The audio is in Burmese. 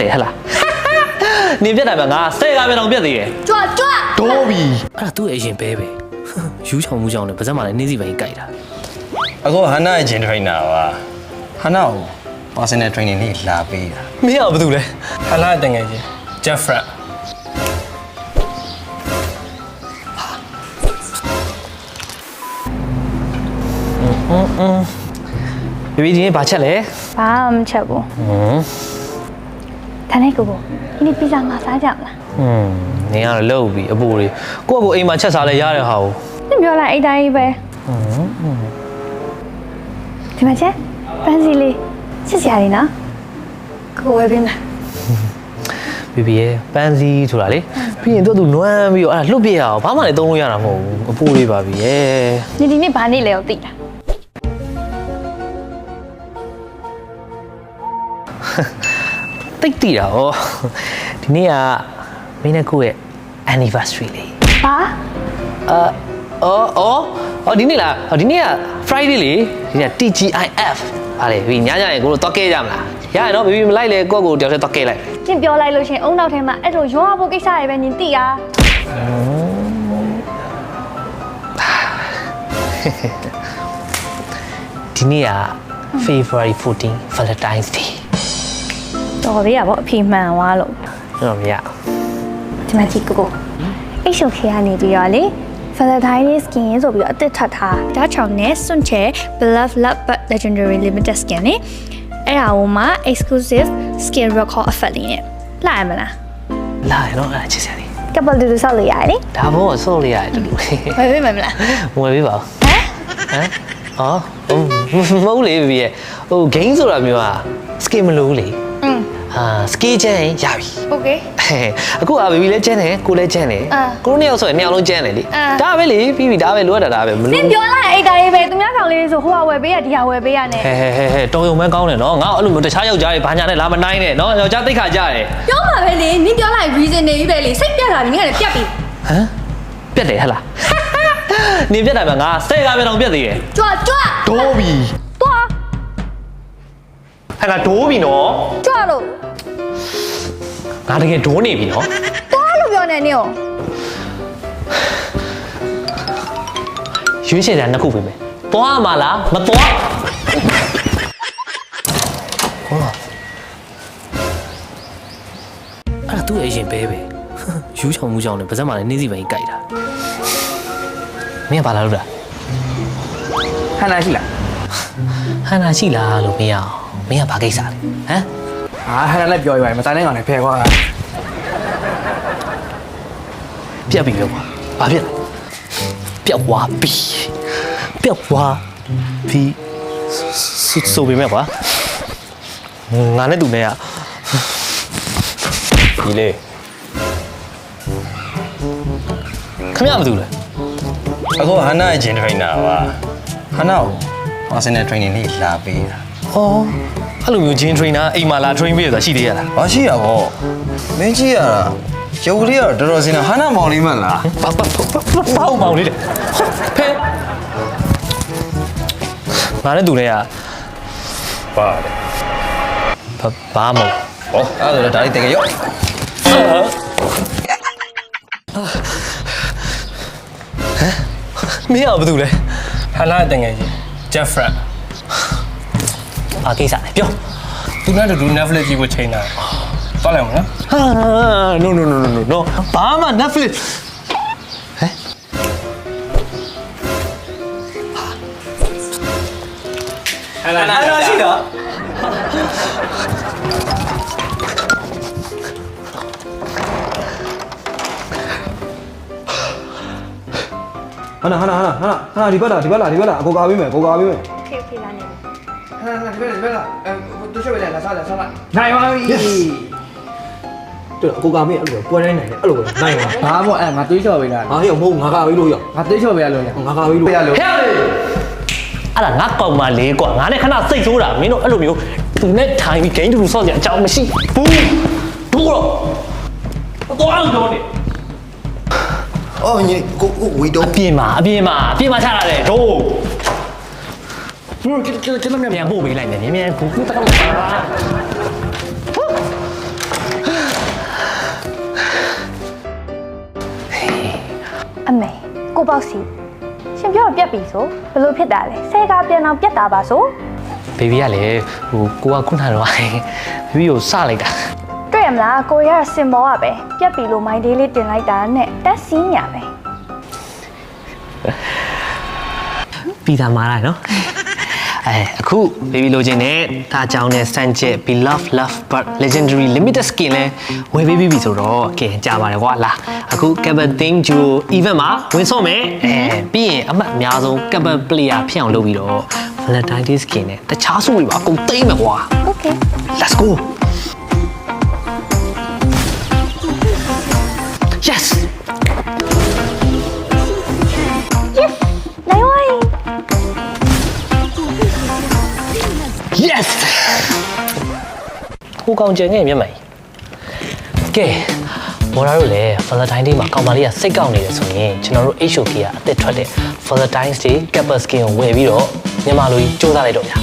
ပြတ်တယ်ဟဲ့လားနင်ပြတ်တယ်ဗျငါ10ကားပြန်အောင်ပြတ်သေးတယ်ကြွတော်ပြီအဲ့ဒါသူ့အရင်ပဲယူချောင်မှုချောင်နဲ့ပါဇက်မှလည်းနေစီပိုင်းကြိုက်တာ အခုဟန်နာရဲ့ဂျင်ထရိနာပါဟန်နာကို personal training လေးလာပေးတာ မင်းကဘာလုပ်လဲ ဟန်နာတငယ်ချင်း Jeffrey ဘီဘီဒီနေ့ဘာချက်လဲ ဘာမှမချက်ဘူးဒါနဲ့ကိုဒီနေ့ပီဇာငါစားကြမလားနင်ကတော့လှုပ်ပြီအပူတွေကိုယ့်ကိုအိမ်မှာချက်စားလဲရတဲ့ဟာကို နင်ပြောလိုက်အဲ့တိုင်းပဲဒီမှာချက်ပန်းစီလေးစစ်စရာလေးနော်ကိုဝယ်ပေးမယ်ဘီဘီရဲ့ပန်းစီဆိုတာလေပြီးရင်သူနွမ်းပြီးတော့အဲ့ဒါလှုပ်ပြရအောင်ဘာမှလည်းသုံးလို့ရတာမဟုတ်ဘူးအပူလေးပါပြီရဲ့ ဒီနေ့ဘာနေ့လဲကိုသိတာတိတ်တီတာဟောဒီနေ့ကမင်းနဲ့ကိုယ့်ရဲ့ anniversary လေး ဘာ အော်ဒီနေ့လားဒီနေ့က Friday လေဒီက TGIF ဟာလေပြီးညညရင်ကိုတို့တော့ကဲကြမလားရရနော်ဘေဘီမလိုက်လေကိုယ့်ကိုတယောက်တည်းတော့ကဲလိုက် နင်ပြောလိုက်လို့ရှင်အုံနောက်ထဲမှာအဲ့လိုရောဖို့ကိစ္စတွေပဲနင်သိတာဒီနေ့က February 14 Valentine's Day တော်သေးရပေါ့အဖေမှန်သွားလို့ ကျွန်တော်မရ ဒီမှာကြည့်ကိုအိတ်ရှုပ်ခေကနေပြီးတော့လေ Valentine skin ဆိုပြီးတော့အသစ်ထပ်ထားဒါချောင်းနဲ့စွန့်ချဲ Beloved Love But Legendary Limited Skin နဲ့အဲ့ဒါဟိုမှာ exclusive skin recall effect လေးနဲ့လှရမလား လာရနော်အဲ့ချစ်စရာလေး couple တူတူဆောက်လို့ရတယ်လေ ဒါဘောဆော့လိုက်ရတယ်တူတူ ဝယ်ပေးမယ်မလား ဝယ်ပေးပါဦးဟမ်အော်မဟုတ်လေဘေဘီရဲ့ဟို game ဆိုတာမျိုးက skin မလို့လေskin ချမ်းရပြီ okay အခုကဘေဘီလည်းချမ်းတယ်ကိုလည်းချမ်းတယ်ကိုတို့နှစ်ယောက်ဆိုရင်နှစ်ယောက်လုံးချမ်းတယ်လေဒါပဲလေပြီးပြီဒါပဲလိုအပ်တာဒါပဲမလို့ နင်ပြောလိုက်အဲ့တိုင်းပဲသူများကောင်လေးဆိုဟိုကဝယ်ပေးရဒီကဝယ်ပေးရနဲ့ဟဲတော်ရုံမဲကောင်းတယ်နော်ငါအဲ့လိုမျိုးတခြားယောက်ျားတွေဘာညာနဲ့လာမနိုင်နဲ့နော်ယောက်ျားသိခါကြတယ် ပြောမှာပဲလေနင်ပြောလိုက် reason နေပြီပဲလေစိတ်ပြတ်လာပြီနင်ကလည်းပြတ်ပြီ ဟမ်ပြတ်တယ်ဟဲ့လားနင်ပြတ်တယ်ဗျငါ10ကားပြန်အောင်ပြတ်သေးတယ် ကြွတော်ပြီ သွား ဟဲ့ငါဒိုးပြီနော် ကြွလို့ ငါတကယ်ဒိုးနေပြီနော် သွားလို့ပြောနေနင်ကို ရွေးချယ်တာနှစ်ခုပေးမယ်သွားမှာလားမသွားဟုတ်အဲ့ဒါသူ့အရင်ပဲယူချောင်မှုချောင်နဲ့ပါဇက်မှလည်းနေစီပိုင်းကြိုက်တာမင်းကဘာလာလို့လား ဟန်နာရှိလား ဟန်နာရှိလားလို့မင်းအောင်မင်းကဘာကိစ္စလဲဟမ် ဟန်နာလည်းပြောရပါတယ်မတိုင်းနိုင်အောင်လည်းဖယ်ခွာ ပြတ်ပြီပဲကွာဘာဖြစ်လဲပြတ်သွားပြီပြတ်သွားပြီဆိုပေမဲ့ကွာငါနဲ့သူနဲ့က ဒီလေ ခမရမသူလဲ အခုဟန်နာရဲ့ဂျင်ထရိနာပါဟန်နာကို personal training လေးလာပေးတာ ဟောအဲ့လိုမျိုး gym trainer အိမ်မှာလာ train ပေးရတာရှိသေးရလား ဘာရှိရပေါ့မင်းကြီးရတာရုပ်ကလေးကတော့တော်တော်စင်တာဟန်နာမောင်လေးမှလား ဘာမောင်လေးတဲ့ဖဲငါနဲ့သူနဲ့က ပါတယ် ဘာမဟုတ် ဟောအဲ့ဒါလည်းဒါလေးတကယ်ရော့ မင်းကဘာလုပ်လဲ ဟန်နာတငယ်ချင်း Jeffrey အာကိစ္စလဲပြော သူနဲ့တူ Netflix ကြီးကိုချိန်တာသွားလိုက်မလား ဟာ no ဘာမှ Netflix ဟဲ့ ဟန်နာရှိတော့ ဟာနာဒီဘက်လာအကိုကာပေးမယ် okay လာနေပြီ နိုင်ပါပြီတော်အကိုကာပေးအဲ့လိုပွဲတိုင်းနိုင်တယ်အဲ့လိုပဲနိုင်ပါ ဘာမို့ငါတွေးချော်ပေးလား ဟာဟေ့မဟုတ်ငါကာပေးလို့ရ ငါတွေးချော်ပေးရလို့ရ ငါကာပေးလို့ရလို့ ဟဲ့အဲ့ဒါငါကောင်မလေးကွာငါနဲ့ခဏစိတ်ဆိုးတာမင်းတို့အဲ့လိုမျိုးသူနဲ့ထိုင်ပြီး game တူတူဆော့ကြအကြောင်းမရှိဘူးတို့တော့သွားလို့ပြောနေ အော်ညီကိုဝီတော့ အပြင်မှာချလာတယ်တို့ကျွန်တော်ပြန်ပို့ပေးလိုက်မယ်မြန်ဘူးတက်တော့ ပေါ့စီရှင်ပြောတော့ပြက်ပြီဆိုဘလို့ဖြစ်တာလဲဆဲကားပြန်အောင်ပြက်တာပါဆို ဘေဘီကလည်းဟိုကိုကခုနကတော့ဘေဘီကိုစလိုက်တာ တွေ့ရမလားကိုရကစင်မောကပဲပြက်ပြီလို့မိုင်းလေးလေးတင်လိုက်တာနဲ့တက်စီးညာပဲ ပြီးသားမားလိုက်နော်အခုဘေဘီလိုချင်တဲ့ဒါကြောင့်နဲ့စတန်ချက် Beloved Love Bird Legendary Limited Skin လဲဝယ်ပေးပြီဆိုတော့ကဲကြာပါတယ်ကွာလာအခု Captain Team Duo event မှာဝင်ဆော့မယ်ပြီးရင်အမှတ်အများဆုံး Captain Player ဖြစ်အောင်လုပ်ပြီးတော့ Valentine Day Skin နဲ့တခြားစုတွေပါအကုန်သိမ်းမယ်ကွာ Okay Let's go Yes နိုင်ဝိုင်း Yes ဟိုကောင်ကျန်ခဲ့မျက်မှန်ကဲမော်ရာတို့လည်း Valentine Day မှာကောင်မလေးကစိတ်ကောက်နေတယ်ဆိုရင်ကျွန်တော်တို့ HOK ကအသစ်ထွက်တဲ့ Valentine's Day Capper Skin ကိုဝယ်ပြီးတော့မြန်မာလူကြီးစူးစမ်းလိုက်တော့ဗျာ